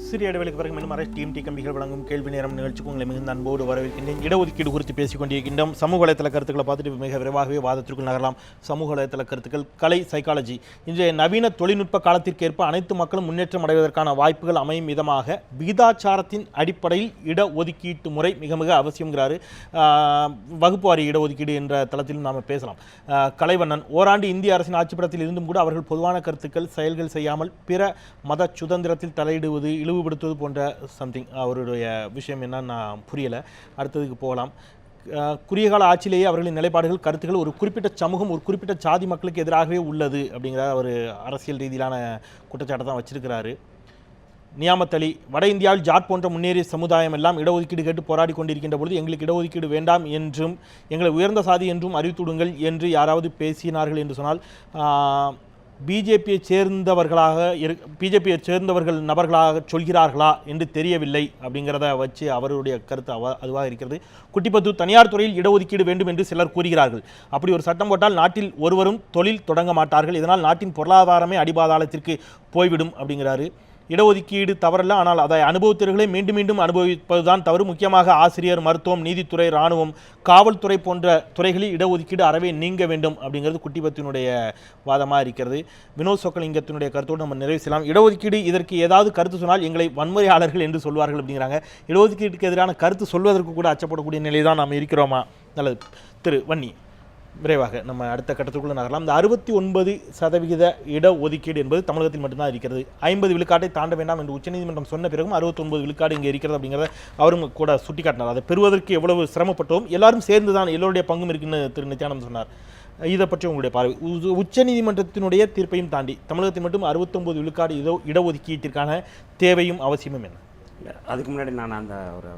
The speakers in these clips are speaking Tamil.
சிறிய இடைவெளிக்கு பிறகு மீண்டும் டீம் டி கம்பிகள் வழங்கும் கேள்வி நேரம் நிகழ்ச்சிக்கு உங்களை மிகுந்த அன்போடு வரவேற்கின்றேன். இடஒதுக்கீடு குறித்து பேசிக் கொண்டிருக்கின்றோம். சமூக வலைத்தள கருத்துக்களை பார்த்துட்டு மிக விரைவாகவே வாதத்திற்குள் நகரலாம். சமூக வலைத்தள கருத்துக்கள், கலை, சைக்காலஜி. இன்றைய நவீன தொழில்நுட்ப காலத்திற்கேற்ப அனைத்து மக்களும் முன்னேற்றம் அடைவதற்கான வாய்ப்புகள் அமையும் விதமாக விகிதாச்சாரத்தின் அடிப்படையில் இடஒதுக்கீட்டு முறை மிக மிக அவசியங்கிறாரு. வகுப்பு வாரி இடஒதுக்கீடு என்ற தளத்திலும் நாம் பேசலாம். கலைவண்ணன், ஓராண்டு இந்திய அரசின் ஆட்சிப்படத்தில் இருந்தும் கூட அவர்கள் பொதுவான கருத்துக்கள் செயல்கள் செய்யாமல் பிற மத சுதந்திரத்தில் தலையிடுவது, இழிவுபடுத்துவது போன்ற சம்திங். அவருடைய விஷயம் என்னன்னு நான் புரியலை. அடுத்ததுக்கு போகலாம். குறுகிய கால ஆட்சியிலேயே அவர்களின் நிலைப்பாடுகள், கருத்துக்கள் ஒரு குறிப்பிட்ட சமூகம், ஒரு குறிப்பிட்ட சாதி மக்களுக்கு எதிராகவே உள்ளது அப்படிங்கிற ஒரு அரசியல் ரீதியிலான குற்றச்சாட்டை தான் வச்சிருக்கிறாரு. நியாமத் அலி, வட இந்தியாவில் ஜாட் போன்ற முன்னேறிய சமுதாயம் எல்லாம் இடஒதுக்கீடு கேட்டு போராடி கொண்டிருக்கின்ற பொழுது எங்களுக்கு இடஒதுக்கீடு வேண்டாம் என்றும் எங்களை உயர்ந்த சாதி என்றும் அறிவித்துடுங்கள் என்று யாராவது பேசினார்கள் என்று சொன்னால் பிஜேபியை சேர்ந்தவர்கள் நபர்களாக சொல்கிறார்களா என்று தெரியவில்லை அப்படிங்கிறத வச்சு அவருடைய கருத்து அதுவாக இருக்கிறது. குட்டிப்பத்து, தனியார் துறையில் இடஒதுக்கீடு வேண்டும் என்று சிலர் கூறுகிறார்கள். அப்படி ஒரு சட்டம் போட்டால் நாட்டில் ஒருவரும் தொழில் தொடங்க மாட்டார்கள். இதனால் நாட்டின் பொருளாதாரமே அடிபாதாளத்திற்கு போய்விடும் அப்படிங்கிறாரு. இடஒதுக்கீடு தவறல்ல, ஆனால் அதை அனுபவித்தவர்களை மீண்டும் மீண்டும் அனுபவிப்பதுதான் தவறு. முக்கியமாக ஆசிரியர், மருத்துவம், நீதித்துறை, இராணுவம், காவல்துறை போன்ற துறைகளில் இடஒதுக்கீடு அறவே நீங்க வேண்டும் அப்படிங்கிறது குட்டிபத்தினுடைய வாதமாக இருக்கிறது. வினோத் சொக்கலிங்கத்தினுடைய கருத்தோடு நம்ம நிறைவு செய்யலாம். இடஒதுக்கீடு இதற்கு ஏதாவது கருத்து சொன்னால் எங்களை வன்முறையாளர்கள் என்று சொல்வார்கள் அப்படிங்கிறாங்க. இடஒதுக்கீட்டுக்கு எதிரான கருத்து சொல்வதற்கு கூட அச்சப்படக்கூடிய நிலை தான் நாம் இருக்கிறோமா? நல்லது. திரு வன்னி, விரைவாக நம்ம அடுத்த கட்டத்துக்குள்ள நகரலாம். இந்த 69% இடஒதுக்கீடு என்பது தமிழகத்தில் மட்டும்தான் இருக்கிறது. 50 விழுக்காட்டை தாண்ட வேண்டாம் என்று உச்சநீதிமன்றம் சொன்ன பிறகும் 69 விழுக்காடு இங்கே இருக்கிறது அப்படிங்கிறத அவரும் கூட சுட்டிக்காட்டினார். அதை பெறுவதற்கு எவ்வளவு சிரமப்பட்டோம், எல்லாரும் சேர்ந்து தான், எல்லோருடைய பங்கும் இருக்குன்னு திரு நித்யானந்த் சொன்னார். இதை பற்றி உங்களுடைய பார்வை. உச்சநீதிமன்றத்தினுடைய தீர்ப்பையும் தாண்டி தமிழகத்தில் மட்டும் 69 விழுக்காடு இடஒதுக்கீட்டிற்கான தேவையும் அவசியமும் என்ன? அதுக்கு முன்னாடி நான் அந்த ஒரு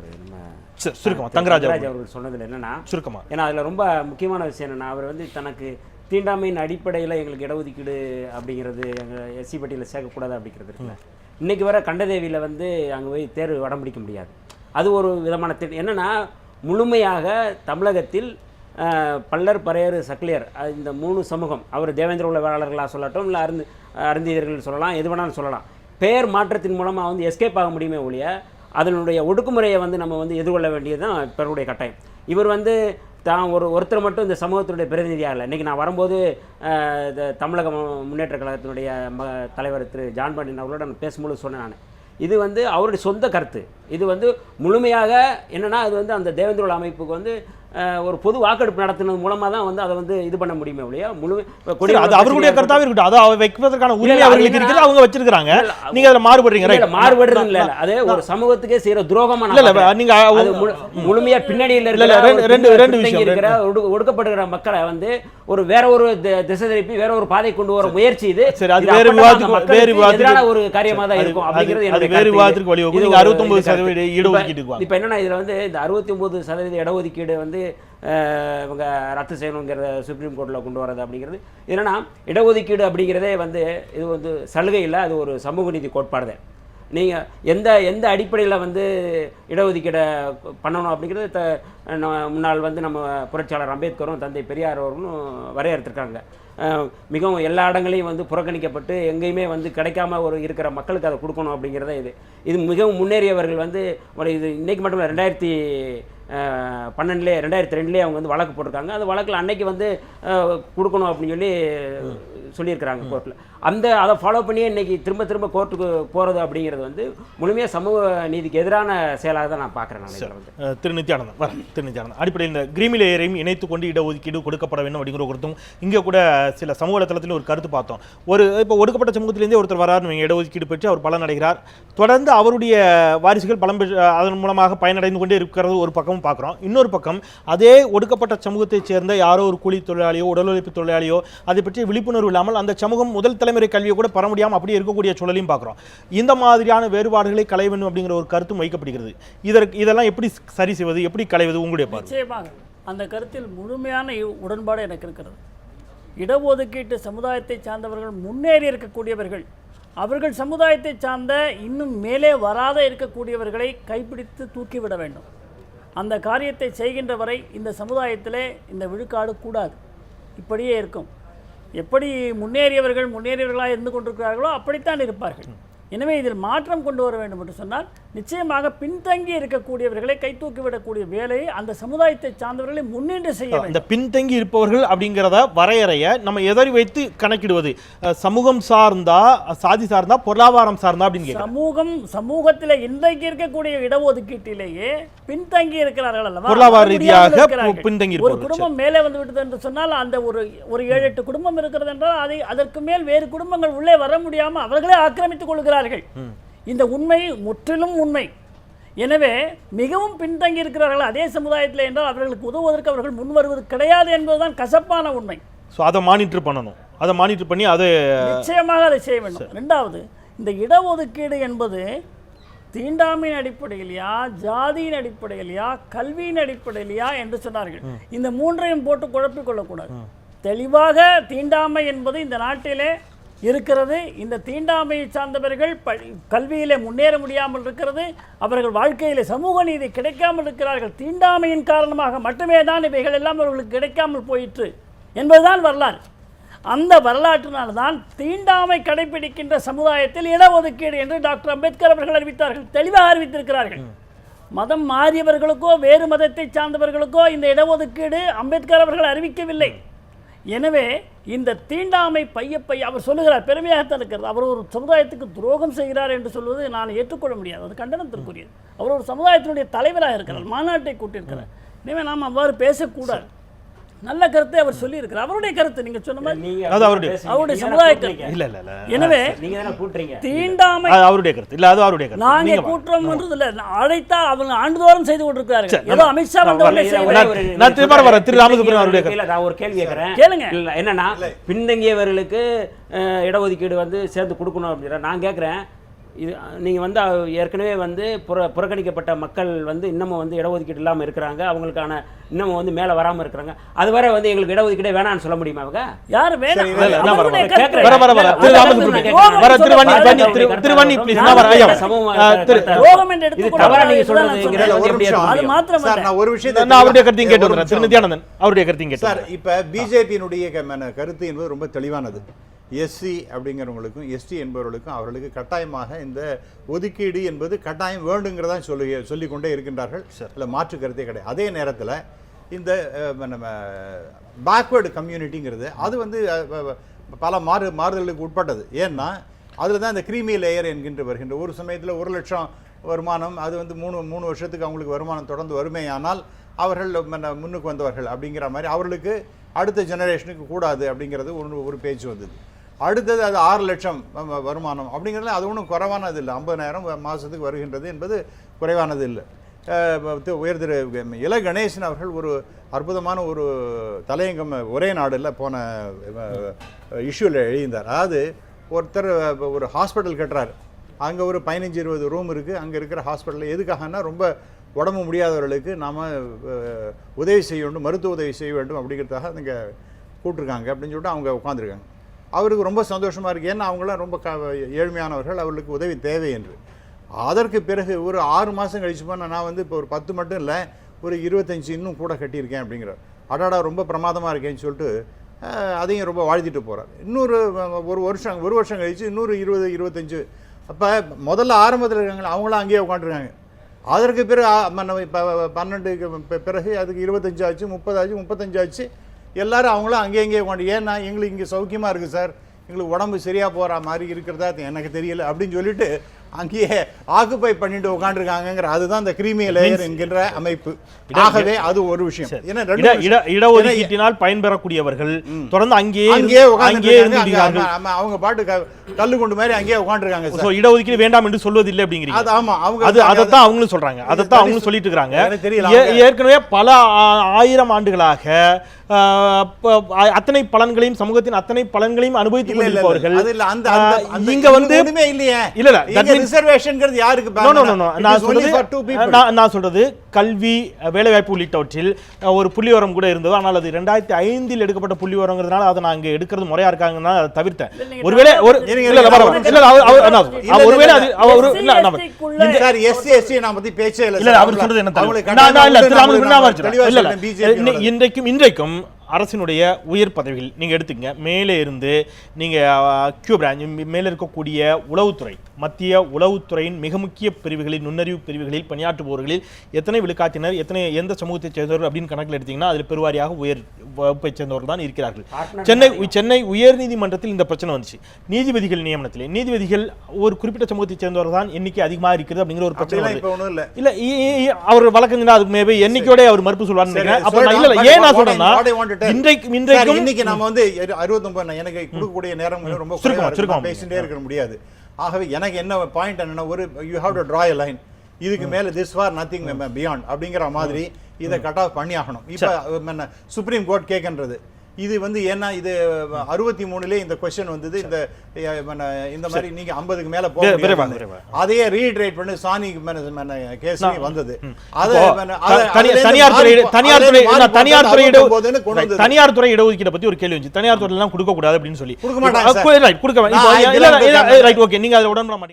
சுருக்கமா தங்கராஜ் அவர்கள் சொன்னதில் என்னன்னா சுருக்கமா, ஏன்னா அதில் ரொம்ப முக்கியமான விஷயம் என்னன்னா, அவர் வந்து தனக்கு தீண்டாமையின் அடிப்படையில் எங்களுக்கு இடஒதுக்கீடு அப்படிங்கிறது எங்கள் எஸ்சி பட்டியலில் சேர்க்கக்கூடாது அப்படிங்கிறது இருக்குல்ல. இன்றைக்கி வர கண்டதேவியில் வந்து அங்கே போய் தேர்வு வடம்பிடிக்க முடியாது. அது ஒரு விதமான என்னென்னா, முழுமையாக தமிழகத்தில் பல்லர், பறையர், சக்கிலியர் இந்த 3 சமூகம், அவர் தேவேந்திர உளவாளர்களாக சொல்லட்டும், இல்லை அருந்தியர்கள் சொல்லலாம், எது வேணாலும் சொல்லலாம், பெயர் மாற்றத்தின் மூலமாக வந்து எஸ்கேப் ஆக முடியுமே ஒழிய அதனுடைய ஒடுக்குமுறையை வந்து நம்ம வந்து எதிர்கொள்ள வேண்டியது தான் பிறருடைய கட்டாயம். இவர் வந்து தான் ஒருத்தர் மட்டும் இந்த சமூகத்தினுடைய பிரதிநிதியாக இல்லை. இன்றைக்கி நான் வரும்போது தமிழக முன்னேற்ற கழகத்தினுடைய தலைவர் திரு ஜான் பாண்டியன் அவர்களோட நான் பேசும்போது சொன்னேன். நான் இது வந்து அவருடைய சொந்த கருத்து. இது வந்து முழுமையாக என்னென்னா, அது வந்து அந்த தேவேந்திர அமைப்புக்கு வந்து ஒரு பொது வாக்கெடுப்பு நடத்தினது மூலமாக தான் வந்து அதை வந்து இது பண்ண முடியுமே ஒழிய அது அவருடைய கருத்தாக இருக்கட்டும். அதை வைப்பதற்கான உரிமை அவர்களுக்கு இருக்கிறது, அவங்க வச்சிருக்காங்க. நீங்க அதில் மாறுபடுறீங்க. மாறுபடுறது இல்லை, அது ஒரு சமூகத்துக்கே செய்யற துரோகமான நீங்க முழுமையா பின்னணியில் இருக்கிற ஒடுக்கப்படுகிற மக்களை வந்து வேற ஒரு திசை திருப்பி வேற ஒரு பாதை கொண்டு வர முயற்சி இது. எதிரான ஒரு காரியமாக தான் இருக்கும் அப்படிங்கிறது என்னுடைய 69% இடஒதுக்கீடு. இப்ப என்னன்னா, இதுல வந்து இந்த 69% இடஒதுக்கீடு வந்து இவங்க ரத்து செய்யணுங்கிற சுப்ரீம் கோர்ட்டில் கொண்டு வரது அப்படிங்கிறது என்னன்னா, இடஒதுக்கீடு அப்படிங்கிறதே வந்து இது வந்து சலுகை இல்லை, அது ஒரு சமூக நீதி கோட்பாடு தான். நீங்கள் எந்த அடிப்படையில் வந்து இடஒதுக்கீடை பண்ணணும் அப்படிங்கிறது முன்னால் வந்து நம்ம புரட்சியாளர் அம்பேத்கரும் தந்தை பெரியார் அவர்களும் வரையறுத்திருக்காங்க. மிகவும் எல்லா இடங்களையும் வந்து புறக்கணிக்கப்பட்டு எங்கேயுமே வந்து கிடைக்காம இருக்கிற மக்களுக்கு அதை கொடுக்கணும் அப்படிங்கிறத இது மிகவும் முன்னேறியவர்கள் வந்து இது இன்றைக்கி மட்டும் இல்லை, 2012 அவங்க வந்து வழக்கு போட்டிருக்காங்க. அந்த வழக்கில் அன்னைக்கு வந்து கொடுக்கணும் அப்படின்னு சொல்லியிருக்கிறாங்க கோர்ட்டில். அதை ஃபாலோ பண்ணியே இன்றைக்கி திரும்ப திரும்ப கோர்ட்டுக்கு போகிறது அப்படிங்கிறது வந்து முழுமையாக சமூக நீதிக்கு எதிரான செயலாக தான் நான் பார்க்குறேன். நான் திரு நித்யானந்தன் அடிப்படையில் இந்த கிரீமிலேயரையும் இணைத்து கொண்டு இடஒதுக்கீடு கொடுக்கப்பட வேண்டும் அப்படிங்கிற கருத்தும் இங்கே கூட சில சமூக தளத்தில் ஒரு கருத்து பார்த்தோம். இப்போ ஒடுக்கப்பட்ட சமூகத்திலேருந்தே ஒருத்தர் வராரு, இடஒதுக்கீடு பெற்று அவர் பலன் அடைகிறார். தொடர்ந்து அவருடைய வாரிசுகள் பலம் பெற்று அதன் மூலமாக பயனடைந்து கொண்டே இருக்கிறது ஒரு பக்கமும் பார்க்குறோம். இன்னொரு பக்கம் அதே ஒடுக்கப்பட்ட சமூகத்தைச் சேர்ந்த யாரோ ஒரு கூலி தொழிலாளியோ உடல் உழைப்பு தொழிலாளியோ அதை பற்றி விழிப்புணர்வு இல்லாமல் அந்த சமூகம் முதல் தலைமுறை கல்வியை கூட பெற முடியாமல் அப்படியே இருக்கக்கூடிய சூழலையும் பார்க்குறோம். இந்த மாதிரியான வேறுபாடுகளை களைய வேண்டும் அப்படிங்கிற ஒரு கருத்தும் வைக்கப்படுகிறது. இதெல்லாம் எப்படி சரி செய்வது, எப்படி களைவது உங்களுடைய பார்வை? நிச்சயமாக அந்த கருத்தில் முழுமையான உடன்பாடு எனக்கு இருக்கிறது. இடஒதுக்கீட்டு சமுதாயத்தை சார்ந்தவர்கள் முன்னேறி இருக்கக்கூடியவர்கள், அவர்கள் சமுதாயத்தை சார்ந்த இன்னும் மேலே வராத இருக்கக்கூடியவர்களை கைப்பிடித்து தூக்கிவிட வேண்டும். அந்த காரியத்தை செய்கின்ற வரை இந்த சமுதாயத்திலே இந்த விழுக்காடு கூடாது, இப்படியே இருக்கும். எப்படி முன்னேறியவர்களாக இருந்து கொண்டிருக்கிறார்களோ அப்படித்தான் இருப்பார்கள். எனவே இதில் மாற்றம் கொண்டு வர வேண்டும் என்று சொன்னால் நிச்சயமாக பின்தங்கி இருக்கக்கூடியவர்களை கைதூக்கிவிடக்கூடிய வேலையை அந்த சமுதாயத்தை சார்ந்தவர்களை முன்னின்று செய்ய வேண்டும். இந்த பின்தங்கி இருப்பவர்கள் அப்படிங்கிறத வரையறைய நம்ம எதை வைத்து கணக்கிடுவது? சமூகம் சார்ந்தா, சாதி சார்ந்தா, பொருளாதாரம் சார்ந்தா அப்படின்னு சமூகத்தில் இன்றைக்கு இருக்கக்கூடிய இடஒதுக்கீட்டிலேயே பின்தங்கி இருக்கிறார்கள் அல்லவா, பொருளாதார ரீதியாக பின்தங்கி ஒரு குடும்பம் மேலே வந்து விட்டது என்று சொன்னால் அந்த ஒரு 7-8 குடும்பம் இருக்கிறது என்றால் அதற்கு மேல் வேறு குடும்பங்கள் உள்ளே வர முடியாமல் அவர்களே ஆக்கிரமித்துக் கொள்கிறார்கள். இந்த உண்மை முற்றிலும் உண்மை. எனவே மிகவும் பின்தங்கி இருக்கிறார்கள் அதே சமுதாயத்தில் என்றால் அவர்களுக்கு உதவுவதற்கு அவர்கள் முன் வருவது கிடையாது என்பதுதான் கசப்பான உண்மை. அதை மானிட்டர் பண்ணணும், அதை மானிட்டர் பண்ணி அதை நிச்சயமாக அதை செய்ய வேண்டும். ரெண்டாவது, இந்த இடஒதுக்கீடு என்பது தீண்டாமையின் அடிப்படையிலையா, ஜாதியின் அடிப்படையிலையா, கல்வியின் அடிப்படையிலையா என்று சொன்னார்கள். இந்த மூன்றையும் போட்டு குழப்பிக் கொள்ளக்கூடாது. தெளிவாக தீண்டாமை என்பது இந்த நாட்டிலே இருக்கிறது. இந்த தீண்டாமையை சார்ந்தவர்கள் கல்வியிலே முன்னேற முடியாமல் இருக்கிறது, அவர்கள் வாழ்க்கையிலே சமூக நீதி கிடைக்காமல் இருக்கிறார்கள். தீண்டாமையின் காரணமாக மட்டுமே தான் இவைகள் எல்லாம் அவர்களுக்கு கிடைக்காமல் போயிற்று என்பதுதான் வரலாறு. அந்த வரலாற்றினால்தான் தீண்டாமை கடைபிடிக்கின்ற சமுதாயத்தில் இடஒதுக்கீடு என்று டாக்டர் அம்பேத்கர் அவர்கள் அறிவித்தார்கள், தெளிவாக அறிவித்திருக்கிறார்கள். மதம் மாறியவர்களுக்கோ வேறு மதத்தை சார்ந்தவர்களுக்கோ இந்த இடஒதுக்கீடு அம்பேத்கர் அவர்கள் அறிவிக்கவில்லை. எனவே இந்த தீண்டாமை பைய அவர் சொல்லுகிறார், பெருமையாகத்தான் இருக்கிறது. அவர் ஒரு சமுதாயத்துக்கு துரோகம் செய்கிறார் என்று சொல்வது நான் ஏற்றுக்கொள்ள முடியாது, அது கண்டனத்திற்குரியது. அவர் ஒரு சமுதாயத்தினுடைய தலைவராக இருக்கிறார், மாநாட்டை கூட்டியிருக்கிறார். எனவே நாம் அவ்வாறு பேசக்கூடாது. நல்ல கருத்தை அவர் சொல்லி இருக்கிறார், அவருடைய கருத்து நீங்க சொன்ன மாதிரி அவருடைய சமுதாய கருத்து. இல்ல இல்ல இல்ல, எனவே தீண்டாமை அவருடைய கருத்து இல்ல, அது அவருடைய கருத்து. நாங்க கூட்டுறோம்ன்றது இல்ல, அழைத்தா அவங்க ஆண்டுதோறும் செய்து கொண்டிருக்கிறார்கள். ஏதோ அமித்ஷா நான் திரும்ப வர திரு ராமசுப்ரமணியன் அவருடைய கருத்து. நான் ஒரு கேள்வி கேட்கிறேன், கேளுங்க. இல்ல என்னன்னா பின்தங்கியவர்களுக்கு இடஒதுக்கீடு வந்து சேர்த்து கொடுக்கணும் அப்படின்ற நான் கேட்கிறேன். இது நீங்கள் வந்து ஏற்கனவே வந்து புறக்கணிக்கப்பட்ட மக்கள் வந்து இன்னமும் வந்து இடஒதுக்கீடு இல்லாமல் இருக்கிறாங்க, அவங்களுக்கான இன்னமும் வந்து மேலே வராமல் இருக்கிறாங்க. அது வரை வந்து எங்களுக்கு இடஒதுக்கீடே வேணான்னு சொல்ல முடியுமா? அவங்க யார் வேணும்? ஒரு விஷயத்தை அவருடைய கருத்தையும் கேட்டு வரேன், திரு நித்யானந்தன் அவருடைய கருத்தையும் கேட்டு. சார், இப்போ பிஜேபியினுடைய கருத்து என்பது ரொம்ப தெளிவானது. எஸ்சி அப்படிங்கிறவங்களுக்கும் எஸ்டி என்பவர்களுக்கும் அவர்களுக்கு கட்டாயமாக இந்த ஒதுக்கீடு என்பது கட்டாயம் வேண்டுங்கிறதா சொல்லிக்கொண்டே இருக்கின்றார்கள். இல்லை மாற்று கருத்தே கிடையாது. அதே நேரத்தில் இந்த நம்ம பேக்வேர்டு கம்யூனிட்டிங்கிறது அது வந்து பல மாறுதலுக்கு உட்பட்டது. ஏன்னா அதில் தான் இந்த கிரீமி லேயர் என்கின்ற வருகின்ற ஒரு சமயத்தில் 1 லட்சம் வருமானம், அது வந்து 3 வருஷத்துக்கு அவங்களுக்கு வருமானம் தொடர்ந்து வருமேயானால் அவர்கள் முன்னுக்கு வந்தவர்கள் அப்படிங்கிற மாதிரி அவர்களுக்கு அடுத்த ஜெனரேஷனுக்கு கூடாது அப்படிங்கிறது ஒரு பேச்சு வந்தது. அடுத்தது அது 6 லட்சம் வருமானம் அப்படிங்கிறதுல அது ஒன்றும் குறைவானது இல்லை. 50,000 மாதத்துக்கு வருகின்றது என்பது குறைவானது இல்லை. உயர்திரு இல கணேசன் அவர்கள் ஒரு அற்புதமான ஒரு தலையங்கம் ஒரே நாடில் போன இஷ்யூவில் எழுதியிருந்தார். அதாவது ஒருத்தர் ஒரு ஹாஸ்பிட்டல் கட்டுறாரு, அங்கே ஒரு 15-20 ரூம் இருக்குது. அங்கே இருக்கிற ஹாஸ்பிட்டலில் எதுக்காகனா ரொம்ப உடம்பு முடியாதவர்களுக்கு நாம் உதவி செய்ய வேண்டும், மருத்துவ உதவி செய்ய வேண்டும் அப்படிங்கிறதுக்காக அங்கே கூப்பிட்ருக்காங்க அப்படின்னு சொல்லிட்டு அவங்க உட்காந்துருக்காங்க. அவருக்கு ரொம்ப சந்தோஷமாக இருக்குது, ஏன்னா அவங்களாம் ரொம்ப ஏழ்மையானவர்கள், அவர்களுக்கு உதவி தேவை என்று. அதற்கு பிறகு ஒரு 6 மாதம் கழிச்சு போனால் நான் வந்து இப்போ ஒரு 10 மட்டும் இல்லை, ஒரு 25 இன்னும் கூட கட்டியிருக்கேன் அப்படிங்கிறார். அடாடா ரொம்ப பிரமாதமாக இருக்கேன்னு சொல்லிட்டு அதையும் ரொம்ப வாழ்த்திட்டு போகிறார். இன்னொரு ஒரு வருஷம் கழிச்சு இன்னொரு 20-25. அப்போ முதல்ல ஆரம்பத்தில் இருக்காங்க அவங்களாம் அங்கேயே உட்காந்துருக்காங்க. அதற்கு பிறகு 12 பிறகு அதுக்கு 25 ஆச்சு, 30 ஆச்சு, 35 ஆச்சு. எல்லாரும் அவங்களும் அங்கேயே உட்காந்து, ஏன்னா எங்களுக்கு இங்கே சௌக்கியமாக இருக்குது சார், எங்களுக்கு உடம்பு சரியாக போகிற மாதிரி இருக்கிறதா எனக்கு தெரியல அப்படின்னு சொல்லிட்டு அங்கேயே ஆக்குப்பை பண்ணிட்டு உட்காந்துருக்காங்கிற அதுதான் இந்த கிரீமி லேயர் என்கின்ற அமைப்பு. ஆகவே அது ஒரு விஷயம். இடஒதுக்கீட்டினால் பயன்பெறக்கூடியவர்கள் தொடர்ந்து அங்கேயே அவங்க பாட்டு கல்லு கொண்டு மாதிரி அங்கேயே உட்காந்துருக்காங்க. இடஒதுக்கீடு வேண்டாம் என்று சொல்வதில்லை அப்படிங்கிறீங்க. ஆமா, அவங்க அதைத்தான் அவங்களும் சொல்றாங்க, அதைத்தான் அவங்களும் சொல்லிட்டு இருக்காங்க. ஏற்கனவே பல 1000 ஆண்டுகளாக அத்தனை பலன்களையும் சமூகத்தின் அத்தனை பலன்களையும் அனுபவித்துக் கொண்டிருப்பவர்கள் இங்க வந்து இல்ல ரிசர்வேஷன்ங்கிறது யாருக்கு? நான் சொல்றது கல்வி, வேலைவாய்ப்பு உள்ளிட்டவற்றில் ஒரு புள்ளிவரம் கூட இருந்தது. ஆனால் அது 2005 எடுக்கப்பட்ட புள்ளிவரங்கிறதுனால அதை நான் இங்க எடுக்கிறது முறையா இருக்காங்கன்னா அதை தவிர்த்தேன். ஒருவேளை இன்றைக்கும் அரசினுடைய உயர் பதவிகள் நீங்க எடுத்துங்க, மேலே இருந்து நீங்க கியூ பிரான்ச் மேலே இருக்கக்கூடிய உளவுத்துறை மத்திய உளவுத்துறையின் மிக முக்கிய பிரிவுகளில் நுண்ணறிவு பிரிவுகளில் பணியாற்றுபவர்களில் எத்தனை விழுக்காட்டினர் எந்த சமூகத்தைச் சேர்ந்தவர்கள் அப்படின்னு கணக்கில் எடுத்தீங்கன்னா அதில் பெருவாரியாக உயர் வகுப்பைச் சேர்ந்தவர்கள் தான் இருக்கிறார்கள். சென்னை உயர்நீதிமன்றத்தில் இந்த பிரச்சனை வந்துச்சு. நீதிபதிகள் நியமனத்திலே நீதிபதிகள் ஒரு குறிப்பிட்ட சமூகத்தைச் சேர்ந்தவர்கள் தான் எண்ணிக்கை அதிகமாக இருக்கிறது அப்படிங்கிற ஒரு பிரச்சனை இல்ல. அவர் வழக்கறிஞர் அதுக்கு மேபி எண்ணிக்கையோட அவர் மறுப்பு சொல்வாருன்னு அப்ப இல்ல ஏன் நான் சொல்றேன்னா இன்னைக்கு நாம வந்து 69 எனக்கு கொடுக்கக்கூடிய நேரம் ரொம்ப சுருக்கமா பேசிட்டே இருக்க முடியாது. ஆகவே எனக்கு என்ன பாயிண்ட் என்னன்னா ஒரு you have to draw a line. இதுக்கு மேல திஸ் ஃபார் நதிங் பியாண்ட் அப்படிங்கிற மாதிரி இதை கட் ஆஃப் பண்ணி ஆகணும். இப்ப சுப்ரீம் கோர்ட் கேட்கின்றது இது வந்து ஏன்னா இது 63 இந்த கொஸ்டின் வந்தது. இந்த மாதிரி நீங்க 50க்கு மேல போக அதையே ரீட்ரேட் பண்ணி சாணி கேஸ் வந்தது. தனியார் துறை இடஒதுக்கீடு பத்தி ஒரு கேள்வி வந்துச்சு. தனியார் துறை எல்லாம் கொடுக்க கூடாது அப்படின்னு சொல்லி கொடுக்க மாட்டாங்க. நீங்க அதை உடன்பட மாட்டீங்க.